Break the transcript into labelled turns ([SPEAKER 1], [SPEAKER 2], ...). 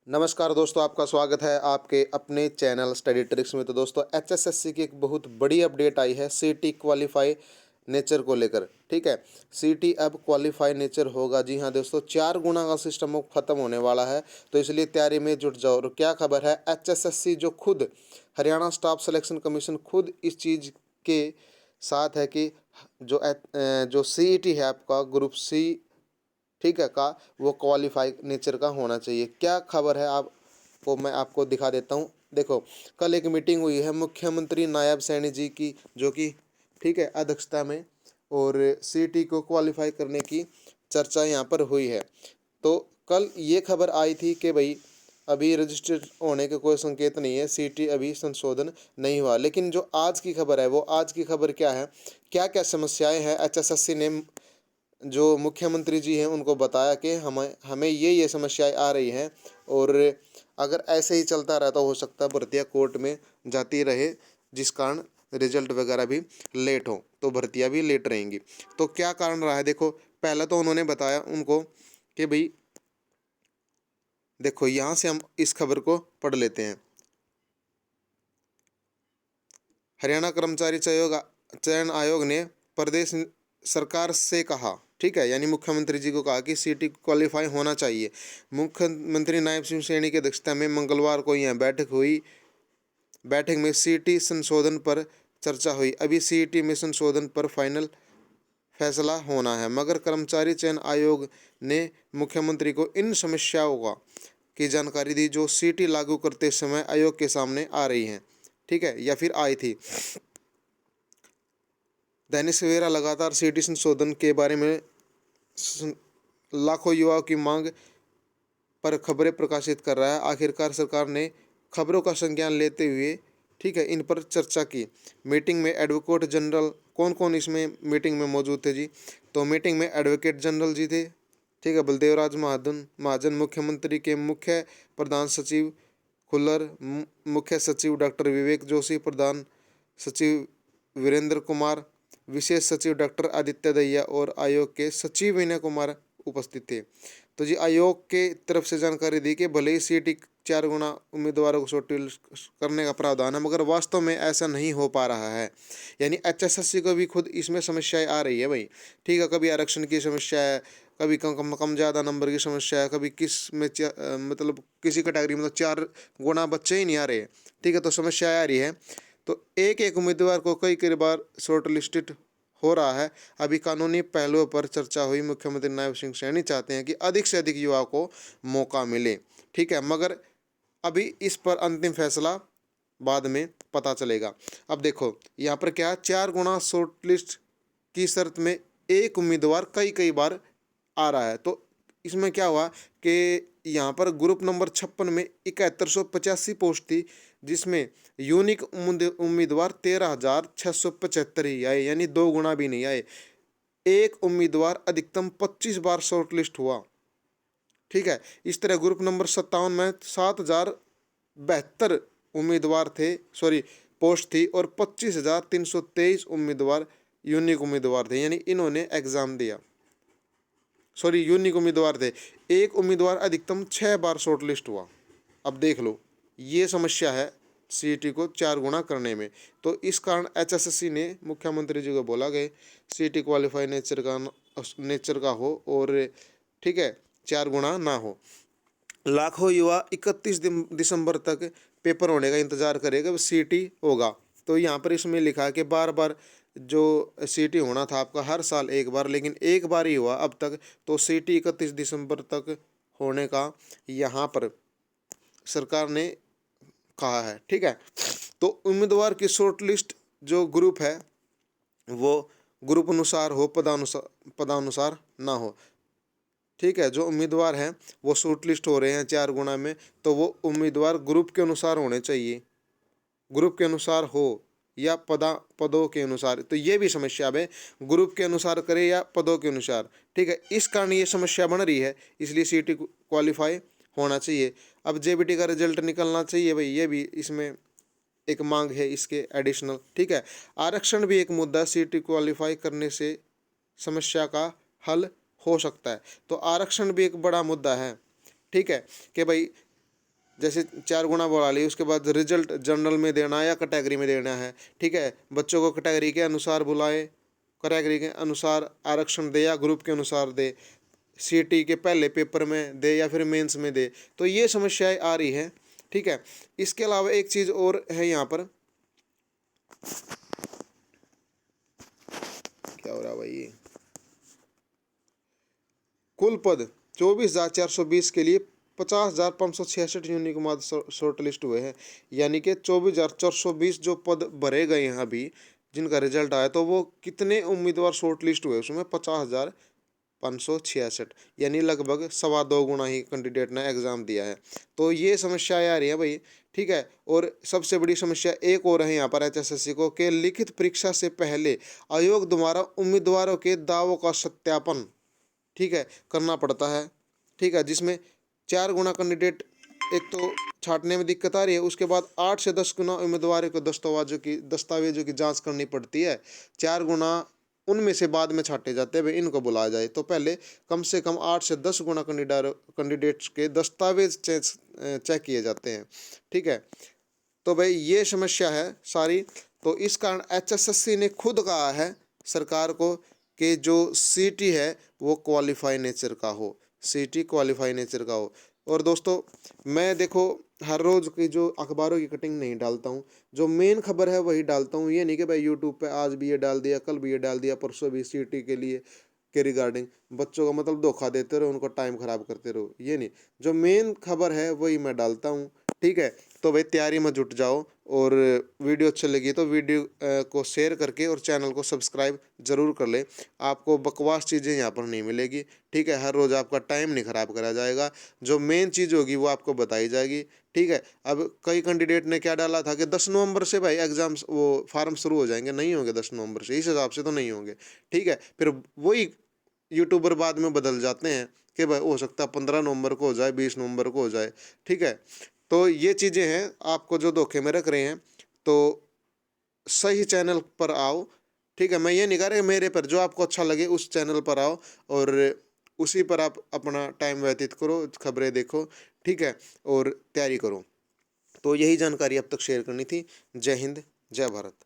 [SPEAKER 1] नमस्कार दोस्तों, आपका स्वागत है आपके अपने चैनल स्टडी ट्रिक्स में। तो दोस्तों एचएसएससी की एक बहुत बड़ी अपडेट आई है सीटी क्वालिफाई नेचर को लेकर। ठीक है, सीटी अब क्वालिफाई नेचर होगा। जी हाँ दोस्तों, 4 गुना का सिस्टम अब खत्म होने वाला है, तो इसलिए तैयारी में जुट जाओ। और क्या खबर है, एचएसएससी जो खुद हरियाणा स्टाफ सिलेक्शन कमीशन खुद इस चीज़ के साथ है कि जो सीईटी है आपका ग्रुप सी, ठीक है का, वो क्वालिफाई नेचर का होना चाहिए। क्या खबर है आपको मैं आपको दिखा देता हूँ। देखो, कल एक मीटिंग हुई है मुख्यमंत्री नायब सैनी जी की, जो कि ठीक है अध्यक्षता में, और सीटी को क्वालिफाई करने की चर्चा यहाँ पर हुई है। तो कल ये खबर आई थी कि भाई अभी रजिस्टर्ड होने के कोई संकेत नहीं है, सीटी अभी संशोधन नहीं हुआ। लेकिन जो आज की खबर है, वो आज की खबर क्या है, क्या क्या समस्याएं हैं, एचएसएससी ने जो मुख्यमंत्री जी हैं उनको बताया कि हमें हमें ये समस्याएं आ रही हैं, और अगर ऐसे ही चलता रहा तो हो सकता है भर्तियाँ कोर्ट में जाती रहे, जिस कारण रिजल्ट वगैरह भी लेट हो, तो भर्तियाँ भी लेट रहेंगी। तो क्या कारण रहा है, देखो पहले तो उन्होंने बताया उनको कि भाई देखो, यहाँ से हम इस खबर को पढ़ लेते हैं। हरियाणा कर्मचारी चयन आयोग ने प्रदेश सरकार से कहा, ठीक है, यानी मुख्यमंत्री जी को कहा कि सीटी क्वालिफाई होना चाहिए। मुख्यमंत्री नायब सिंह सैनी की अध्यक्षता में मंगलवार को यह बैठक हुई। बैठक में सीटी संशोधन पर चर्चा हुई। अभी सीटी में संशोधन पर फाइनल फैसला होना है, मगर कर्मचारी चयन आयोग ने मुख्यमंत्री को इन समस्याओं की जानकारी दी जो सीटी लागू करते समय आयोग के सामने आ रही हैं, ठीक है, या फिर आई थी। दैनिक सवेरा लगातार सीटी संशोधन के बारे में लाखों युवाओं की मांग पर खबरें प्रकाशित कर रहा है। आखिरकार सरकार ने खबरों का संज्ञान लेते हुए, ठीक है, इन पर चर्चा की। मीटिंग में एडवोकेट जनरल कौन कौन इसमें मीटिंग में मौजूद थे जी, तो मीटिंग में एडवोकेट जनरल जी थे, ठीक है, बलदेवराज महाजन, मुख्यमंत्री के मुख्य प्रधान सचिव खुल्लर, मुख्य सचिव डॉक्टर विवेक जोशी, प्रधान सचिव वीरेंद्र कुमार, विशेष सचिव डॉक्टर आदित्य दहिया और आयोग के सचिव विनय कुमार उपस्थित थे। तो जी आयोग के तरफ से जानकारी दी कि भले ही सीटी 4 गुना उम्मीदवारों को शॉर्टलिस्ट करने का प्रावधान है, मगर वास्तव में ऐसा नहीं हो पा रहा है। यानी एचएसएससी को भी खुद इसमें समस्याएं आ रही है भाई, ठीक है, कभी आरक्षण की समस्या है, कभी कम ज़्यादा नंबर की समस्या है, कभी किस में मतलब किसी कैटेगरी में तो 4 गुना बच्चे ही नहीं आ रहे, ठीक है, तो समस्या आ रही है। तो एक एक उम्मीदवार को कई कई बार शॉर्ट लिस्टेड हो रहा है। अभी कानूनी पहलुओं पर चर्चा हुई। मुख्यमंत्री नायब सिंह सैनी चाहते हैं कि अधिक से अधिक युवाओं को मौका मिले, ठीक है, मगर अभी इस पर अंतिम फैसला बाद में पता चलेगा। अब देखो यहाँ पर क्या, 4 गुना शॉर्ट लिस्ट की शर्त में एक उम्मीदवार कई कई बार आ रहा है। तो इसमें क्या हुआ कि यहाँ पर ग्रुप नंबर 56 में 7185 पोस्ट थी, जिसमें यूनिक उम्मीदवार 13,675 ही आए, यानी 2 गुना भी नहीं आए। एक उम्मीदवार अधिकतम 25 बार शॉर्ट लिस्ट हुआ, ठीक है। इस तरह ग्रुप नंबर 57 में 7,072 उम्मीदवार थे, सॉरी पोस्ट थी, और 25,323 उम्मीदवार यूनिक उम्मीदवार थे, यानी इन्होंने एग्जाम दिया, सॉरी यूनिक उम्मीदवार थे। एक उम्मीदवार अधिकतम 6 बार शॉर्ट लिस्ट हुआ। अब देख लो, ये समस्या है सीईटी को 4 गुना करने में। तो इस कारण एचएसएससी ने मुख्यमंत्री जी को बोला गया सीईटी क्वालिफाई नेचर का हो, और ठीक है 4 गुना ना हो। लाखों युवा 31 दिसंबर तक पेपर होने का इंतजार करेगा, सीईटी होगा। तो यहाँ पर इसमें लिखा है कि बार बार जो सीईटी होना था आपका हर साल एक बार, लेकिन एक बार ही हुआ अब तक। तो सीईटी 31 दिसंबर तक होने का यहाँ पर सरकार ने कहा है, ठीक है। तो उम्मीदवार की शॉर्ट लिस्ट जो ग्रुप है वो ग्रुप अनुसार हो, पदानुसार ना हो, ठीक है। जो उम्मीदवार हैं वो शॉर्ट लिस्ट हो रहे हैं 4 गुना में, तो वो उम्मीदवार ग्रुप के अनुसार होने चाहिए, ग्रुप के अनुसार हो या पदों के अनुसार। तो ये भी समस्या है, ग्रुप के अनुसार करे या पदों के अनुसार, ठीक है। इस कारण ये समस्या बन रही है, इसलिए सीईटी क्वालिफाई होना चाहिए। अब जेबीटी का रिजल्ट निकलना चाहिए भाई, ये भी इसमें एक मांग है इसके एडिशनल, ठीक है। आरक्षण भी एक मुद्दा, सीईटी क्वालिफाई करने से समस्या का हल हो सकता है। तो आरक्षण भी एक बड़ा मुद्दा है, ठीक है, कि भाई जैसे 4 गुना बढ़ा ली, उसके बाद रिजल्ट जनरल में देना है या कैटेगरी में देना है, ठीक है। बच्चों को कैटेगरी के अनुसार बुलाए, कैटेगरी के अनुसार आरक्षण दे या ग्रुप के अनुसार दे, सीटी के पहले पेपर में दे या फिर मेंस में दे। तो ये समस्याएं आ रही है, ठीक है। इसके अलावा एक चीज़ और है यहाँ पर, क्या हो रहा है भाई, कुल पद 24,420 के लिए 50,566 यूनिक माद शॉर्ट लिस्ट हुए हैं, यानी कि 24,420 जो पद भरे गए हैं अभी, जिनका रिजल्ट आया, तो वो कितने उम्मीदवार शॉर्ट लिस्ट हुए उसमें 50,566, यानी लगभग 2.25 गुना ही कैंडिडेट ने एग्ज़ाम दिया है। तो ये समस्याएं आ रही हैं भाई, ठीक है। और सबसे बड़ी समस्या एक और है यहाँ पर HSSC को, कि लिखित परीक्षा से पहले आयोग द्वारा उम्मीदवारों के दावों का सत्यापन, ठीक है, करना पड़ता है, ठीक है, जिसमें 4 गुना कैंडिडेट एक तो छांटने में दिक्कत आ रही है, उसके बाद 8 से 10 गुना उम्मीदवारों को दस्तावेजों की जांच करनी पड़ती है। 4 गुना उनमें से बाद में छांटे जाते हैं, भाई इनको बुलाया जाए, तो पहले कम से कम 8 से 10 गुना कैंडिडेट्स के दस्तावेज चेक किए जाते हैं, ठीक है। तो भाई ये समस्या है सारी। तो इस कारण HSSC ने खुद कहा है सरकार को कि जो सीटी है वो क्वालिफाई नेचर का हो, सीटी क्वालिफाई नेचर का हो। और दोस्तों, मैं देखो हर रोज़ की जो अखबारों की कटिंग नहीं डालता हूँ, जो मेन खबर है वही डालता हूँ। ये नहीं कि भाई यूट्यूब पे आज भी ये डाल दिया, कल भी ये डाल दिया, परसों भी सीटी के लिए के रिगार्डिंग बच्चों का मतलब धोखा देते रहो, उनको टाइम ख़राब करते रहो, ये नहीं। जो मेन खबर है वही मैं डालता हूँ, ठीक है। तो भाई तैयारी में जुट जाओ, और वीडियो अच्छी लगी तो वीडियो को शेयर करके और चैनल को सब्सक्राइब जरूर कर ले। आपको बकवास चीज़ें यहाँ पर नहीं मिलेगी, ठीक है। हर रोज़ आपका टाइम नहीं ख़राब करा जाएगा, जो मेन चीज़ होगी वो आपको बताई जाएगी, ठीक है। अब कई कैंडिडेट ने क्या डाला था कि 10 नवंबर से भाई एग्जाम्स वो फार्म शुरू हो जाएंगे, नहीं होंगे 10 नवंबर से, इस हिसाब से तो नहीं होंगे, ठीक है। फिर वही यूट्यूबर बाद में बदल जाते हैं कि भाई हो सकता है 15 नवंबर को हो जाए, 20 नवंबर को हो जाए, ठीक है। तो ये चीज़ें हैं आपको जो धोखे में रख रहे हैं, तो सही चैनल पर आओ, ठीक है। मैं ये नहीं कह रहा मेरे पर, जो आपको अच्छा लगे उस चैनल पर आओ और उसी पर आप अपना टाइम व्यतीत करो, खबरें देखो, ठीक है, और तैयारी करो। तो यही जानकारी अब तक शेयर करनी थी। जय हिंद, जय भारत।